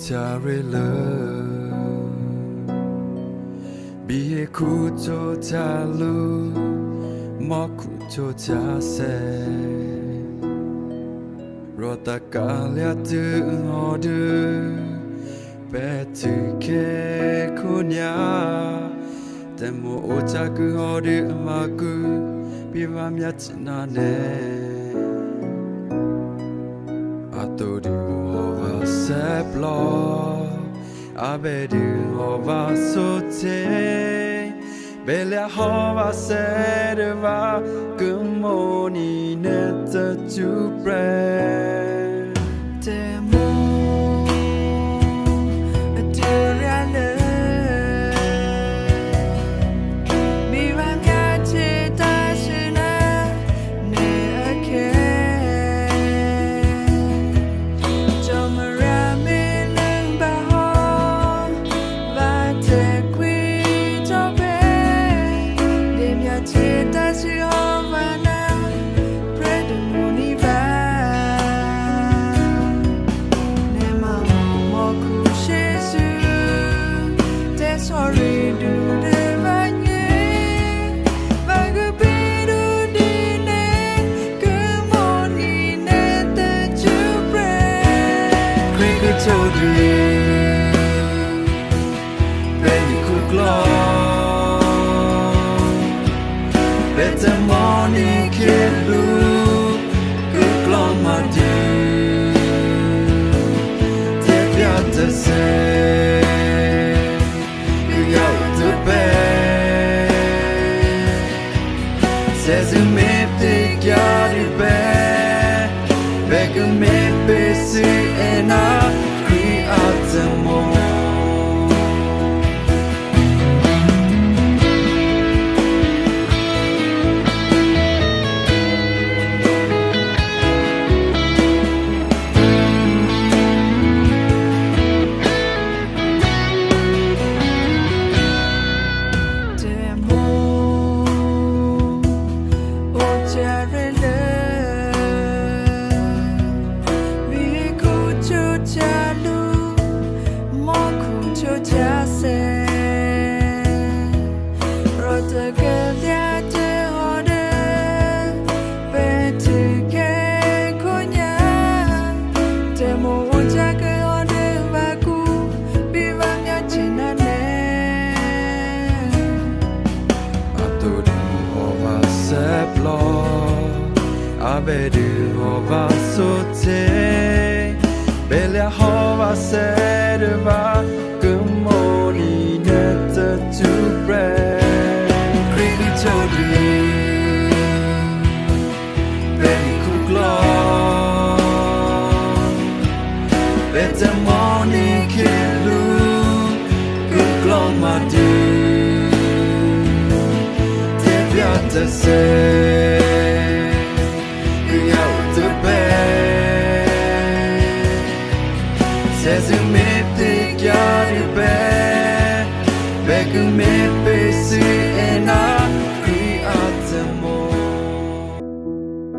Charilla Be a kuto talu Mokuto tase Rota kalia tu order Betu ke kunya Temo otaku order maku Bivam yatinane Atodu over seplo Abedu over sote Bella hova serva Good morning netta to bread Temo Adurale Bivam yachita shina Ne ake Jomara milang baho Vate qui tobe Dim yachita shihovana Bread muniva Sorry, do the vanye, vagabido dine, good morning at the jubre. Cricket Todri Benny Kuklo Better morning kid blue Kuklo Madu Tepia to say Says you may take your bed, beg you may be see and I create the more. Abedu hova sote Bella hova serva Good morning netta to bread Cricket Todri Benny Kuklo Better morning kilu Kuklo Madu Tepia to say